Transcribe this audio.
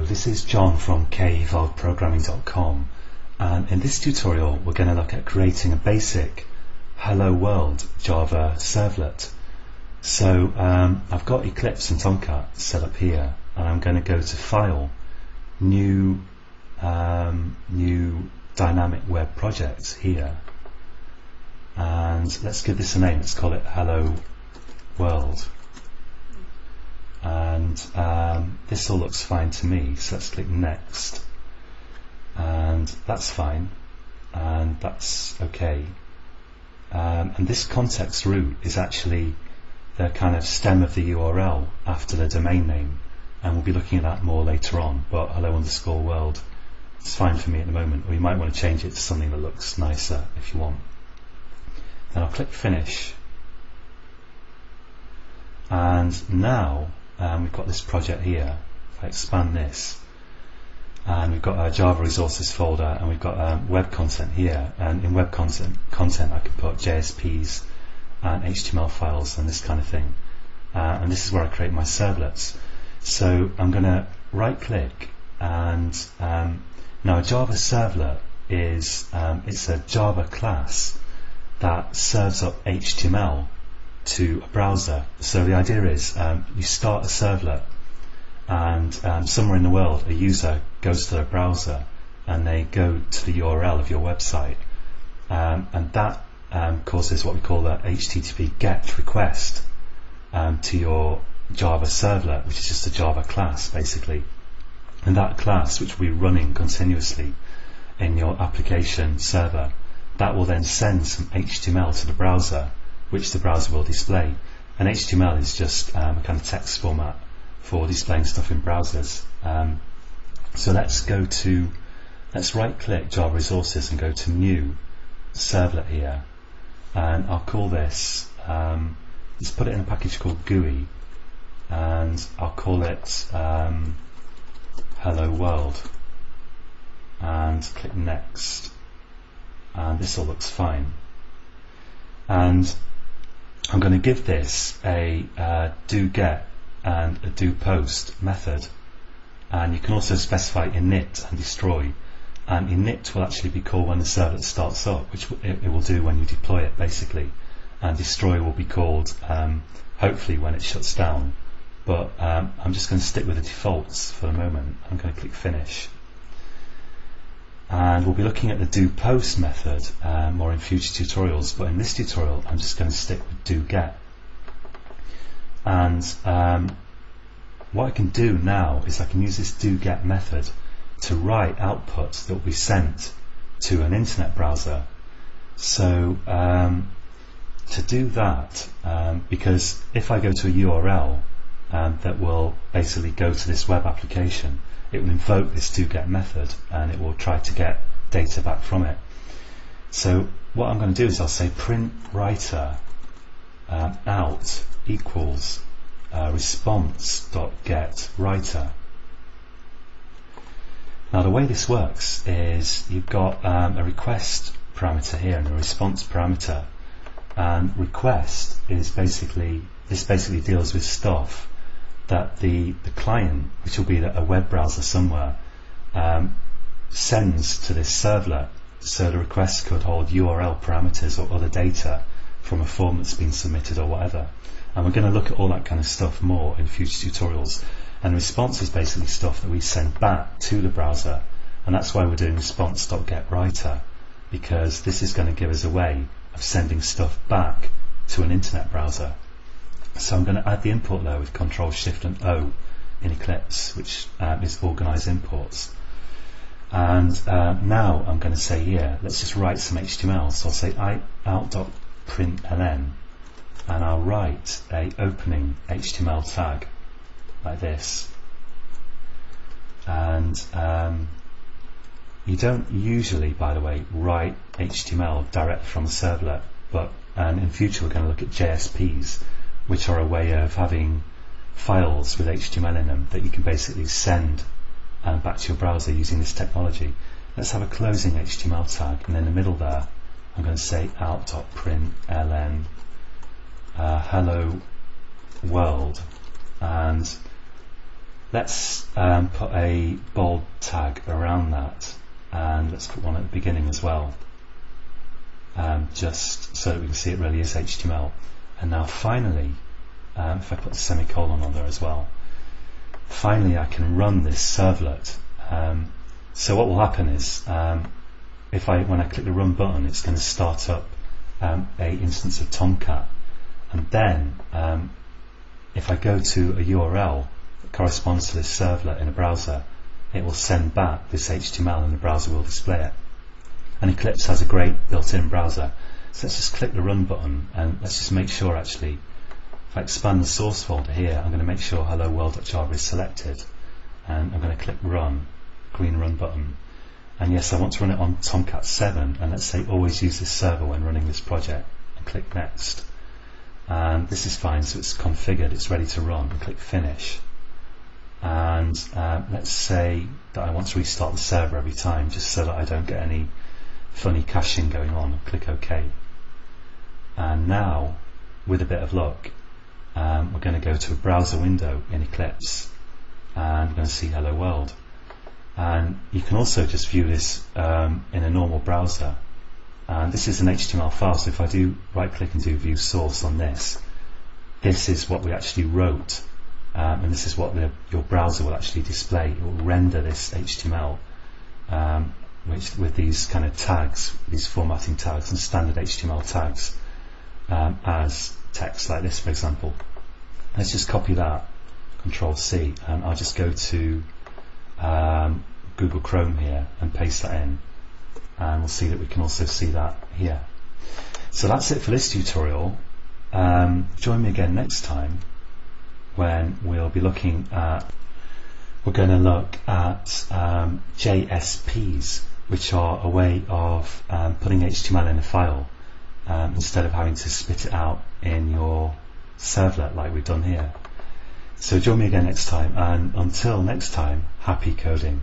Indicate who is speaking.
Speaker 1: this is John from kevolvedprogramming.com, and in this tutorial we're going to look at creating a basic Hello World Java servlet. So I've got Eclipse and Tomcat set up here, and I'm going to go to File, New Dynamic Web Project here, and let's give this a name. Let's call it Hello World. And this all looks fine to me, so let's click Next, and that's fine, and that's okay. And this context root is actually the kind of stem of the URL after the domain name, and we'll be looking at that more later on, but hello_world is fine for me at the moment, or you might want to change it to something that looks nicer if you want. Then I'll click Finish, and now we've got this project here. If I expand this, and we've got our Java resources folder, and we've got web content here, and in web content I can put JSPs and HTML files and this kind of thing, and this is where I create my servlets. So I'm going to right click, and now a Java servlet is it's a Java class that serves up HTML to a browser. So the idea is you start a servlet, and somewhere in the world a user goes to their browser and they go to the URL of your website, and that causes what we call the HTTP GET request to your Java servlet, which is just a Java class basically, and that class, which will be running continuously in your application server, that will then send some HTML to the browser, which the browser will display. And HTML is just a kind of text format for displaying stuff in browsers. So let's right click Java Resources and go to New Servlet here, and I'll call this, let's put it in a package called GUI, and I'll call it Hello World, and click Next, and this all looks fine. And I'm going to give this a doGet and a doPost method, and you can also specify init and destroy, and init will actually be called when the servlet starts up, which it will do when you deploy it basically, and destroy will be called hopefully when it shuts down, but I'm just going to stick with the defaults for the moment. I'm going to click Finish, and we'll be looking at the doPost method more in future tutorials, but in this tutorial I'm just going to stick with doGet. And what I can do now is I can use this doGet method to write output that will be sent to an internet browser. So to do that, because if I go to a URL that will basically go to this web application, it will invoke this doGet method and it will try to get data back from it. So what I'm going to do is I'll say print writer out equals response.get writer. Now the way this works is you've got a request parameter here and a response parameter, and request is basically deals with stuff that the client, which will be a web browser somewhere, sends to this servlet. So the request could hold URL parameters or other data from a form that's been submitted or whatever, and we're going to look at all that kind of stuff more in future tutorials. And response is basically stuff that we send back to the browser, and that's why we're doing response.getWriter, because this is going to give us a way of sending stuff back to an internet browser. So I'm going to add the import layer with Control Shift and O in Eclipse, which is Organize Imports. And now I'm going to say here, let's just write some HTML. So I'll say out.println, and I'll write a opening HTML tag like this. And you don't usually, by the way, write HTML direct from a servlet, but in future we're going to look at JSPs, which are a way of having files with HTML in them that you can basically send back to your browser using this technology. Let's have a closing HTML tag, and in the middle there I'm going to say out.println hello world, and Let's put a bold tag around that, and let's put one at the beginning as well, just so that we can see it really is HTML. And now finally, if I put the semicolon on there as well, finally I can run this servlet. So what will happen is, when I click the run button, it's going to start up a instance of Tomcat, and then if I go to a URL that corresponds to this servlet in a browser, it will send back this HTML and the browser will display it. And Eclipse has a great built-in browser. So let's just click the run button, and let's just make sure, actually, if I expand the source folder here, I'm going to make sure hello world.java is selected, and I'm going to click run, green run button. And yes, I want to run it on Tomcat 7, and let's say always use this server when running this project, and click next. And this is fine, so it's configured, it's ready to run, and click finish. And let's say that I want to restart the server every time, just so that I don't get any funny caching going on, and click OK. And now, with a bit of luck, we're going to go to a browser window in Eclipse, and we're going to see hello world. And you can also just view this in a normal browser. And this is an HTML file, so if I do right click and do view source on this, this is what we actually wrote, and this is what your browser will actually display. It will render this HTML with these kind of tags, these formatting tags and standard HTML tags, as text like this, for example. Let's just copy that, Control C, and I'll just go to Google Chrome here and paste that in, and we'll see that we can also see that here. So that's it for this tutorial. Join me again next time when we'll be looking at, we're going to look at JSPs, which are a way of putting HTML in a file instead of having to spit it out in your servlet like we've done here. So join me again next time, and until next time, happy coding.